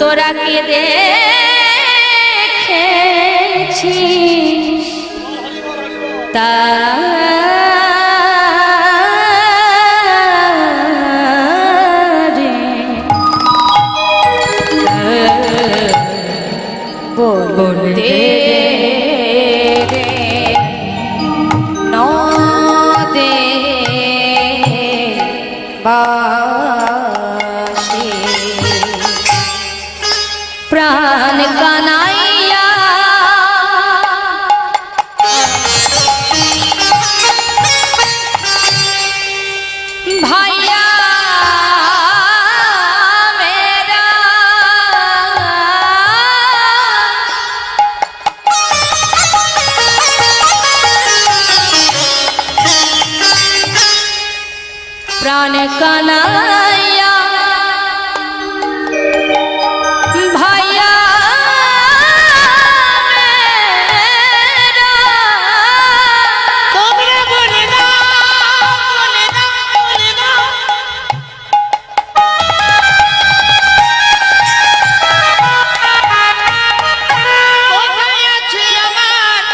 তোরা কে দেখেছিস তা বলতে নদে বাসি প্রাণ কানাইয়া ভাইয়া মেরা প্রাণ কানাইয়া ভাইয়া মেরা তোমরা বলে দাও বলে দাও বলে দাও কোথায় আছে আমার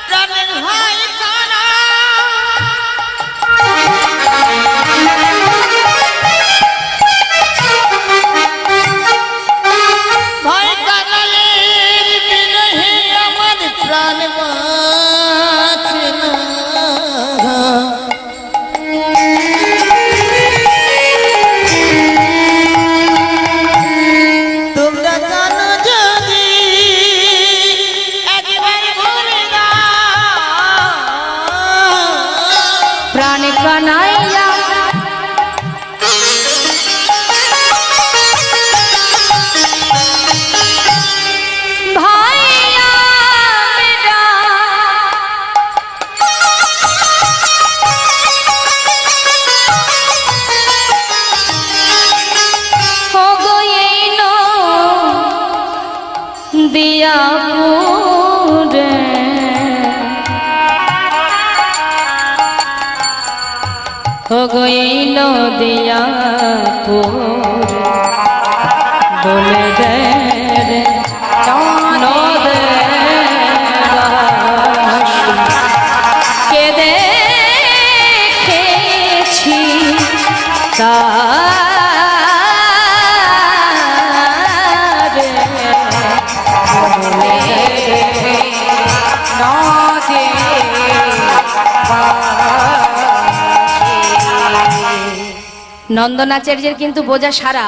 প্রাণের ভাই কানা ভাই কানালের বিরহে আমার প্রাণ বাঁচে না তোমরা জানো যদি একবার বলে দাও প্রাণ কানাইয়া ভাইয়া মেরা हो गई नो दिया पूरे हो गई नो दिया पूरे बोले दे रे नो दे राशि के দেখেছি তারে বলে নদে নন্দনাচার্যের কিন্তু বোঝা সারা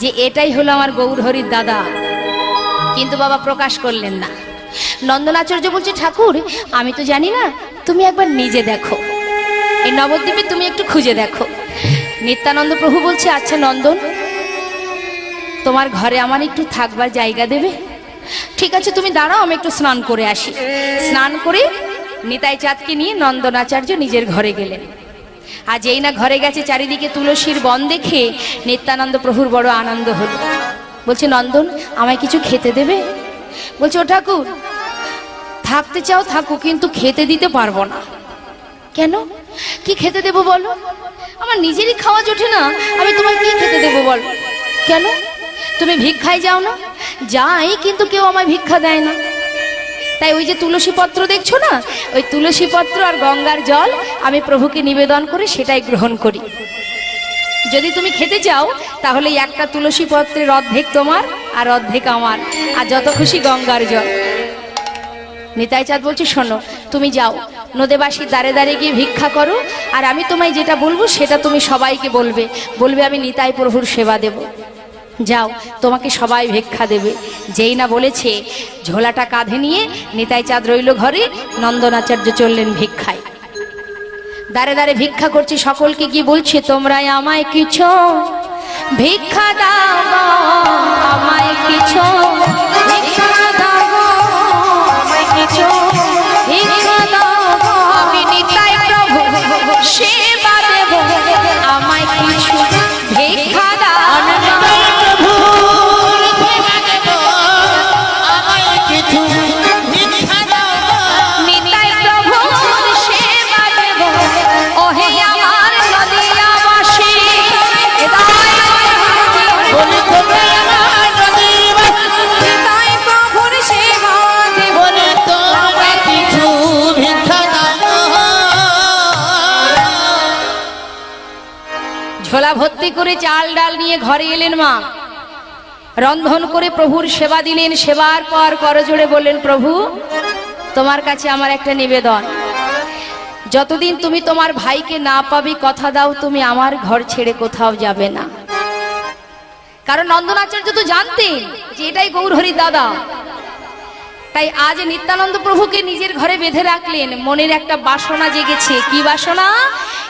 যে এটাই হলো আমার গৌরহরির দাদা, কিন্তু বাবা প্রকাশ করলেন না। নন্দনাচার্য বলছে, ঠাকুর আমি তো জানি না, তুমি একবার নিজে দেখো, এই নবদ্বীপে তুমি একটু খুঁজে দেখো। নিত্যানন্দ প্রভু বলছে, আচ্ছা নন্দন, তোমার ঘরে আমার একটু থাকবার জায়গা দেবে? ঠিক আছে তুমি দাঁড়াও, আমি একটু স্নান করে আসি। স্নান করে নিতাই চাঁদকে নিয়ে নন্দনাচার্য নিজের ঘরে গেলেন। আর যেই না ঘরে গেছে, চারিদিকে তুলসীর বন দেখে নিত্যানন্দ প্রভুর বড় আনন্দ হলো। বলছে, নন্দন আমায় কিছু খেতে দেবে? বলছে, ও ঠাকুর থাকতে চাও থাকো, কিন্তু খেতে দিতে পারবো না। কেন? কি খেতে দেবো বলো? আমার নিজেরই খাওয়া জোটে না, আমি তোমায় কি খেতে দেবো বলো? কেন? তুমি ভিক্ষায় যাও না? যাই, কিন্তু কেউ আমায় ভিক্ষা দেয় না। তাই ওই যে তুলসী পত্র দেখছো না, ওই তুলসী পত্র আর গঙ্গার জল আমি প্রভুকে নিবেদন করে সেটাই গ্রহণ করি। যদি তুমি খেতে চাও তাহলে একটা তুলসী পত্রের অর্ধেক তোমার আর অর্ধেক আমার, আর যত খুশি গঙ্গার জল। নিতাই চাঁদ বলছে, শোনো তুমি যাও নদেবাসীর দ্বারে দ্বারে গিয়ে ভিক্ষা করো, আর আমি তোমায় যেটা বলবো সেটা তুমি সবাইকে বলবে, বলবে আমি নিতাই প্রভুর সেবা দেব। যাও, তোমাকে সবাই ভিক্ষা দেবে। যেই না বলেছে, ঝোলাটা কাঁধে নিয়ে নিতাই চাঁদ রইল ঘরে, নন্দনাচার্য চললেন ভিক্ষায়। দ্বারে দ্বারে ভিক্ষা করছে, সকলকে গিয়ে বলছে, তোমরাই আমায় কিছু ভিক্ষা দাও, আমায় কিছু ভিক্ষা দাও, আমায় কিছু ভিক্ষা দাও, আমি নিতাই প্রভু সেবা দেব, আমায় কিছু ভিক্ষা দাও। করে চাল ডাল নিয়ে ঘরে এলেন মা, রন্ধন করে প্রভুর সেবা দিলেন। সেবার পর করজোড়ে বললেন, প্রভু তোমার কাছে আমার একটা নিবেদন, যতদিন তুমি তোমার ভাইকে না পাবে কথা দাও তুমি আমার ঘর ছেড়ে কোথাও যাবে না। কারণ নন্দনাচার্য তো জানতেন যে এটাই গৌরহরির দাদা, তাই আজ নিত্যানন্দ প্রভুকে নিজের ঘরে বেঁধে রাখলেন। মনের একটা বাসনা জেগেছে, কি বাসনা?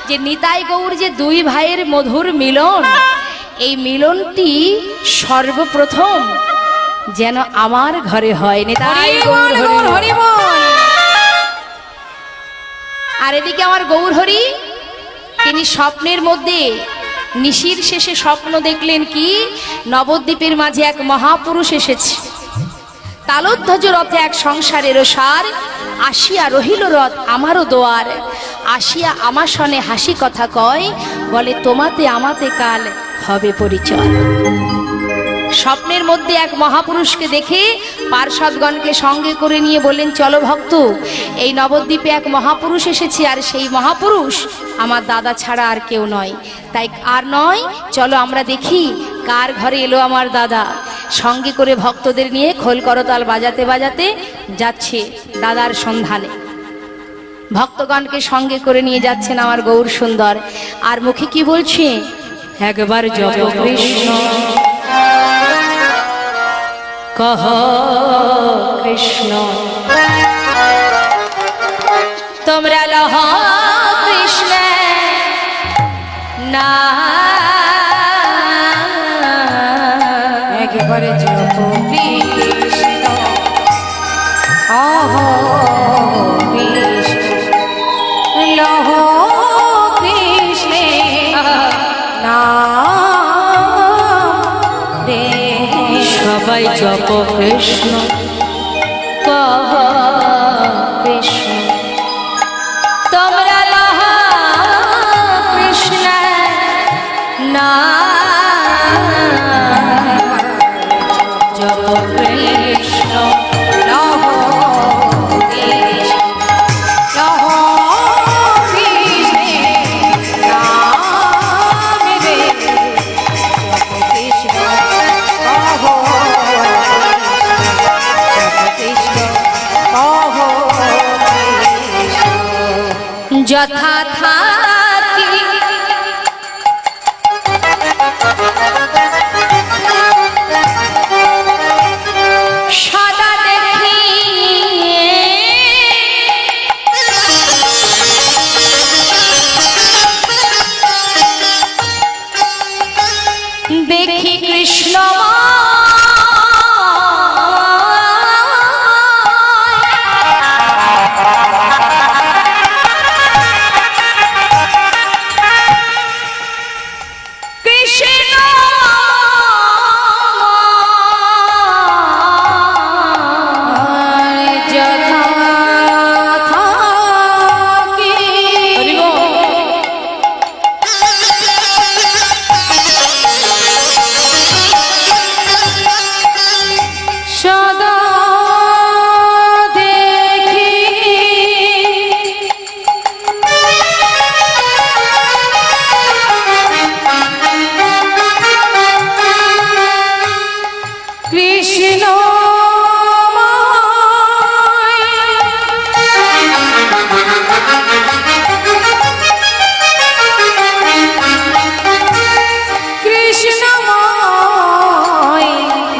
যে নিতাই গৌর যে দুই ভাইয়ের মধুর মিলন, এই মিলনটি সর্বপ্রথম যেন আমার ঘরে হয়। নিতাই গৌর হরি বল। আর এদিকে আমার গৌরহরি তিনি স্বপ্নের মধ্যে নিশির শেষে স্বপ্ন দেখলেন কি, নবদ্বীপের মাঝে এক মহাপুরুষ এসেছে, তালোধ্বজ রথে এক সংসারেরও সার, আসিয়া রহিল রথ আমারও দোয়ার, আসিয়া আমার সনে হাসি কথা কয়, বলে তোমাতে আমাতে কাল হবে পরিচয়। স্বপ্নের মধ্যে এক মহাপুরুষকে দেখে পার্ষদগণকে সঙ্গে করে নিয়ে বললেন, চলো ভক্ত, এই নবদ্বীপে এক মহাপুরুষ এসেছে, আর সেই মহাপুরুষ আমার দাদা ছাড়া আর কেউ নয়। তাই আর নয়, চলো আমরা দেখি কার ঘরে এলো আমার দাদা। সঙ্গে করে ভক্তদের নিয়ে খোল করতাল বাজাতে বাজাতে যাচ্ছে দাদার সন্ধানে। ভক্তগণকে সঙ্গে করে নিয়ে যাচ্ছেন আমার গৌর সুন্দর, আর মুখে কি বলছে, একবার জপ কৃষ্ণ কহ কৃষ্ণ, তোমরা লহ কৃষ্ণ না, একবারে জপ কৃষ্ণ অহ কৃষ্ণ, লহ কৃষ্ণ না, সবাই জপ কৃষ্ণ কহ কৃষ্ণ, তোমরা লহ কৃষ্ণ না, জপ কৃষ্ণ লহ কৃষ্ণ, লহ কৃষ্ণ নাম রে, জপ কৃষ্ণ কহ যথা থাকি সদা দেখি, দেখি কৃষ্ণ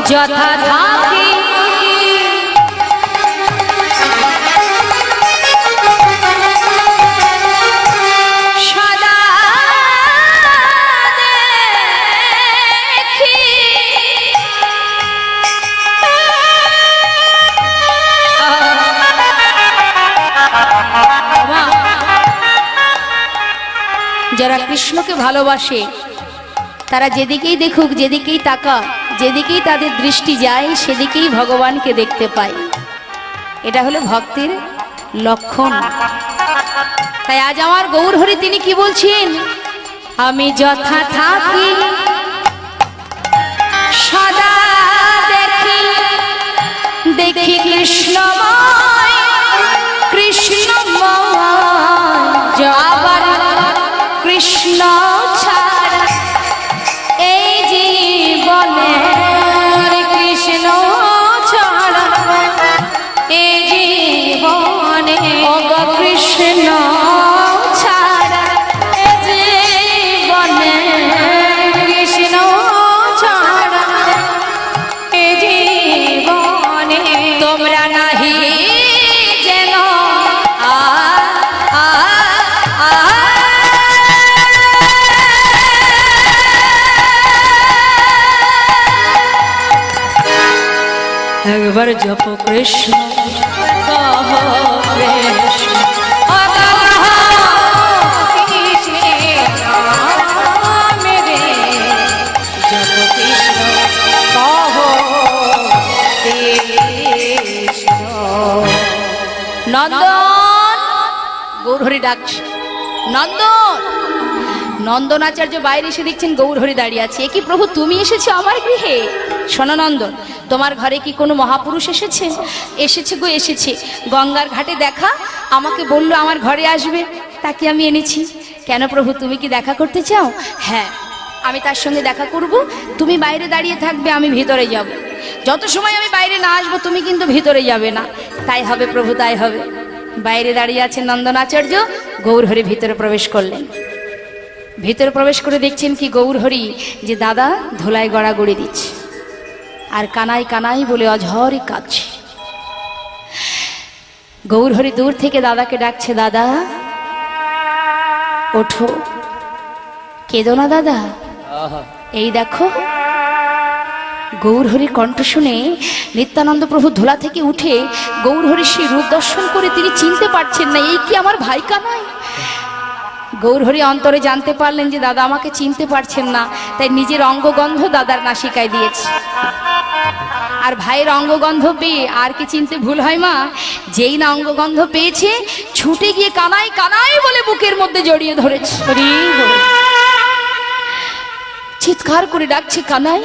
যথা থাকি সদা দেখি, যারা কৃষ্ণকে ভালোবাসে তারা যেদিকেই দেখুক, যেদিকেই তাকা, যেদিকেই তাদের দৃষ্টি যায় সেদিকেই ভগবানকে দেখতে পায়। এটা হলো ভক্তের লক্ষণ। তাই আজ আমার গৌরহরি তিনি কি বলছেন, আমি যথা থাকি সদা দেখি, দেখি কৃষ্ণময় কৃষ্ণময়, আবার কৃষ্ণ ছাড়া একবার জপ কৃষ্ণ কহ কৃষ্ণ ও দাদা মেরে জপ কৃষ্ণ কহ কৃষ্ণ। নন্দন, গৌরহরি ডাকছে নন্দন। নন্দনাচার্য বাইরে এসে দেখছেন গৌরহরি দাঁড়িয়ে আছে। এ কি প্রভু, তুমি এসেছো আমার গৃহে? শোনো নন্দন, তোমার ঘরে কি কোনো মহাপুরুষ এসেছে? এসেছে গো, এসেছে। গঙ্গার ঘাটে দেখা, আমাকে বললো আমার ঘরে আসবে, তাকে আমি এনেছি। কেন প্রভু, তুমি কি দেখা করতে চাও? হ্যাঁ, আমি তার সঙ্গে দেখা করব। তুমি বাইরে দাঁড়িয়ে থাকবে, আমি ভিতরে যাব। যত সময় আমি বাইরে না আসবো তুমি কিন্তু ভিতরে যাবে না। তাই হবে প্রভু, তাই হবে। বাইরে দাঁড়িয়ে আছেন নন্দনাচার্য, গৌরহরি ভিতরে প্রবেশ করলেন। ভিতরে প্রবেশ করে দেখছেন কি, গৌরহরি যে দাদা ধোলায় গড়াগড়ি দিচ্ছে আর কানাই কানাই বলে অঝরে কাঁদছে। গৌরহরি দূর থেকে দাদাকে ডাকছে, দাদা ওঠো, কেঁদো না দাদা। এই দেখো। গৌরহরির কণ্ঠ শুনে নিত্যানন্দ প্রভু ধোলা থেকে উঠে গৌরহরির সেই রূপ দর্শন করে তিনি চিনতে পারছেন না, এই কি আমার ভাই কানাই। গৌরহরি অন্তরে জানতে পারলেন যে দাদা আমাকে চিনতে পারছেন না, তাই নিজের অঙ্গগন্ধ দাদার নাসিকায় দিয়েছে। আর ভাইয়ের অঙ্গগন্ধ পেয়ে আর কি চিনতে ভুল হয় মা? যেই না অঙ্গগন্ধ পেয়েছে, ছুটে গিয়ে কানাই কানাই বলে বুকের মধ্যে জড়িয়ে ধরেছে। চিৎকার করে ডাকছে, কানাই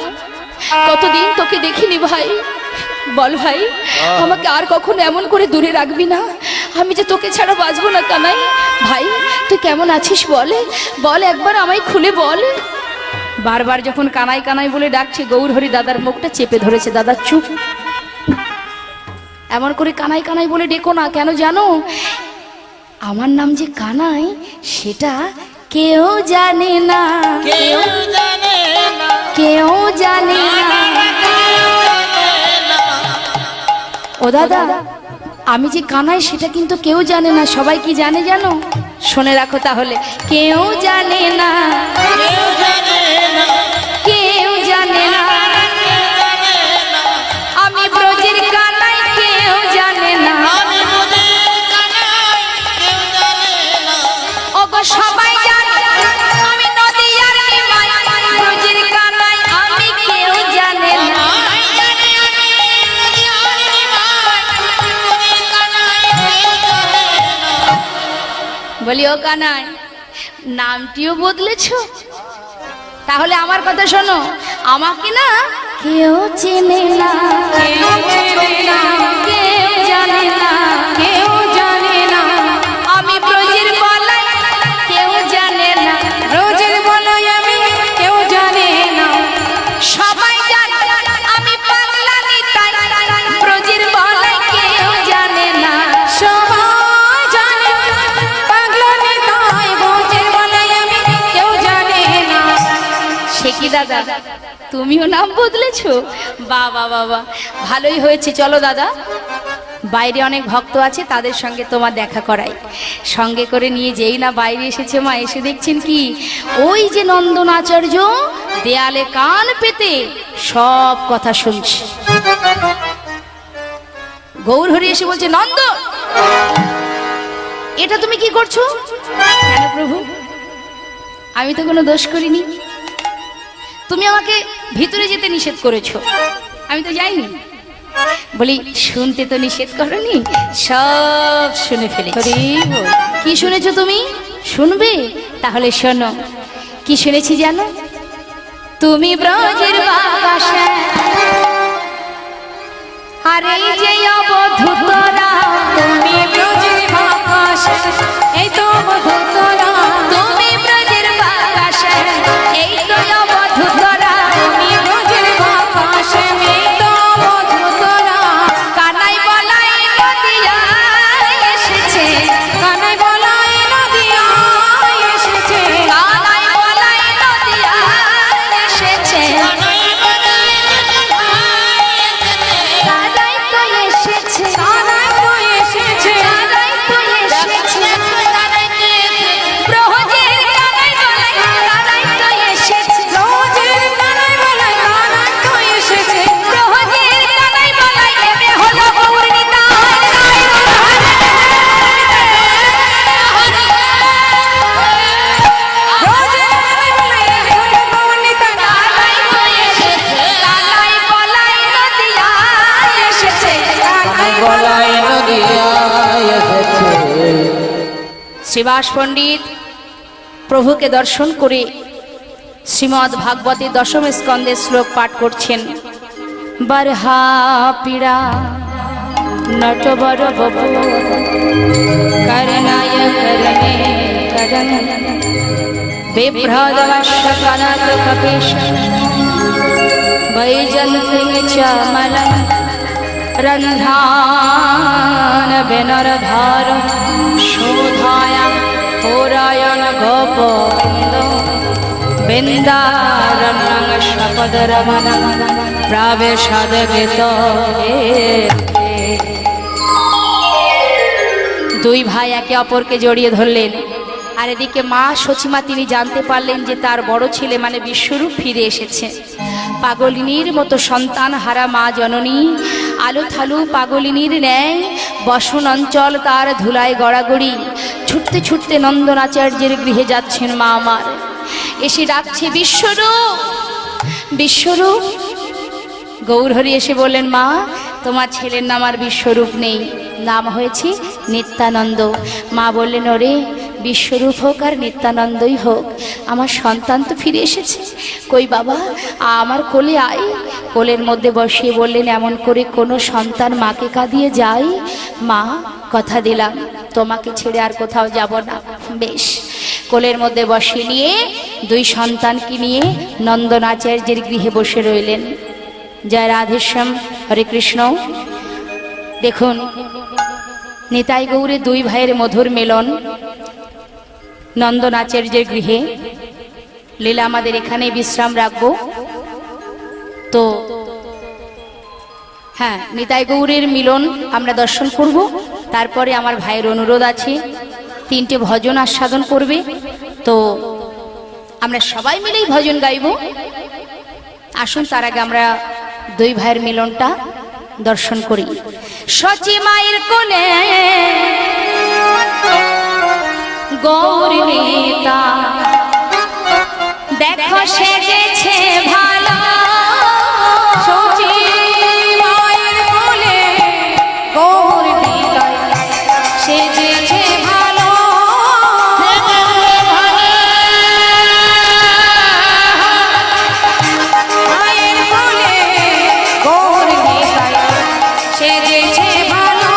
কতদিন তোকে দেখিনি ভাই, বল ভাই আমাকে আর কখনো এমন করে দূরে রাখবি না, আমি যে তোকে ছাড়া বাঁচবো না। কানাই ভাই তুই কেমন আছিস বল, বল একবার আমায় খুলে বল। বারবার যখন কানাই কানাই বলে ডাকছে, গৌরহরি দাদার মুখটা চেপে ধরেছে। দাদা চুপ, এমন করে কানাই কানাই বলে ডেকো না। কেন জানো? আমার নাম যে কানাই সেটা কেউ জানে না, কেউ জানে না, কেউ জানে না। ও দাদা, আমি যে কানাই সেটা কিন্তু কেউ জানে না। সবাই কি জানে জানো? শুনে রাখো তাহলে, কেউ জানে না, কেউ জানে না, কেউ জানে না আমি ব্রজের কানাই, কেউ জানে না, আমি ব্রজের কানাই, কেউ জানে না। ওগো সবাই জানে আমি নদিয়ার নিমাই, ব্রজের কানাই আমি, কেউ জানে না। বলি ও কানাই, নামটিও বদলেছো? তাহলে আমার কথা শোনো, আমাকে না কেউ চেনে না, কেউ চেনে না, কেউ জানে না, কেউ জানে না আমি ব্রজের বলাই, কেউ জানে না, ব্রজের বলাই আমি, কেউ জানে না। সবাই জানে আমি পাগলা নিতাই, ব্রজের বলাই কেউ জানে না। সবাই জানে পাগলা নিতাই, ব্রজের বলাই আমি, কেউ জানে না। সে কি দাদা, তুমিও নাম বদলেছো? বাবা বাবা, ভালোই হয়েছে। চলো দাদা, বাইরে অনেক ভক্ত আছে, তাদের সঙ্গে তোমার দেখা করাই। সঙ্গে করে নিয়ে যেই না বাইরে এসেছে মা, এসে দেখছেন কি, ওই যে নন্দনাচার্য দেয়ালে কান পেতে সব কথা শুনছে। গৌরহরি এসে বলছে, নন্দ এটা তুমি কি করছো? কেন প্রভু, আমি তো কোনো দোষ করিনি, তুমি আমাকে ভিতরে যেতে নিষেধ করেছো, আমি তো যাইনি। বলি শুনতে তো নিষেধ করনি, সব শুনে ফেলেছি। কি শুনেছো তুমি? শুনবে? তাহলে শোনো। কি শুনেছি জানো? তুমি ব্রজের বাসা, আর এই যে অবধূতরা, তুমি ব্রজের বাসা, এই তো অবধূতরা, তুমি ব্রজের বাসা, এই তো অবধূতরা, তুমি ব্রজের বাসা, এই তো অবধূতরা। কানাই বলাই নদিয়া এসেছে, কানাই বলাই নদিয়া এসেছে, কানাই বলাই নদিয়া এসেছে, কানাই বলাই কানাই তো এসেছে, কানাই তো এসেছে, কানাই তো এসেছে, কানাই তো ব্রজের কানাই বলাই, কানাই তো এসেছে, ব্রজের কানাই বলাই, কানাই তো এসেছে, ব্রজের কানাই বলাই, শ্রীবাস পণ্ডিত প্রভুকে দর্শন করে শ্রীমদ্ ভাগবতে দশম স্কন্ধের শ্লোক পাঠ করছেন। বরহা পীড়া নটবর বপু করনায় করনে করন বিভ্রদবশ্য কনক কপিশ বৈজন্তিং চ মলং রন্ধান বিনরধার শোধায়া পুরায়ণ গোপন্দ বৃন্দারণ্যং শপদরমণ প্রবেশাদ গীত। দুই ভাই একে অপরকে জড়িয়ে ধরলেন। আর এদিকে মা সচিমা তিনি জানতে পারলেন যে তার বড় ছেলে মানে বিশ্বরূপ ফিরে এসেছে। পাগলিনীর মতো সন্তান হারা মা জননী আলু থালু পাগলিনীর ন্যায় বসন অঞ্চল তার ধুলায় গড়াগড়ি। ছুটতে ছুটতে নন্দনাচার্যের গৃহে যাচ্ছেন মা আমার। এসে ডাকছে বিশ্বরূপ বিশ্বরূপ। গৌরহরি এসে বললেন, মা তোমার ছেলের নাম আর বিশ্বরূপ নেই, নাম হয়েছে নিত্যানন্দ। মা বললেন, ওরে বিশ্বরূপ হোক আর নিত্যানন্দই হোক, আমার সন্তান তো ফিরে এসেছে। কই বাবা, আমার কোলে আয়। কোলের মধ্যে বসিয়ে বললেন, এমন করে কোনো সন্তান মাকে কাঁদিয়ে যায়? মা কথা দিলাম তোমাকে ছেড়ে আর কোথাও যাব না। বেশ। কোলের মধ্যে বসিয়ে নিয়ে দুই সন্তানকে নিয়ে নন্দনাচার্যের গৃহে বসে রইলেন। জয় রাধেশ্যাম, হরে কৃষ্ণ। দেখুন, নিতাই গৌরে দুই ভাইয়ের মধুর মিলন নন্দনাচার্যের গৃহে। লীলা আমাদের এখানে বিশ্রাম রাখবো। তো হ্যাঁ, নিতাই গৌরের মিলন আমরা দর্শন করব। তারপরে আমার ভাইয়ের অনুরোধ আছে, তিনটে ভজন আস্বাদন করবে। তো আমরা সবাই মিলেই ভজন গাইব। আসুন তার আগে আমরা দুই ভাইয়ের মিলনটা দর্শন করি। সচি মায়ের কোলে গৌর নেতা দেখো সেজেছে ভালো। সচি মায়ের কোলে গৌর নেতা সেজেছে ভালো। মায়ের কোলে গৌর নেতা সেজেছে ভালো।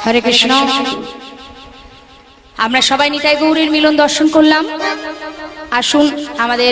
হরে কৃষ্ণ। আমরা সবাই নিতাই গৌরের মিলন দর্শন করলাম। আসুন আমাদের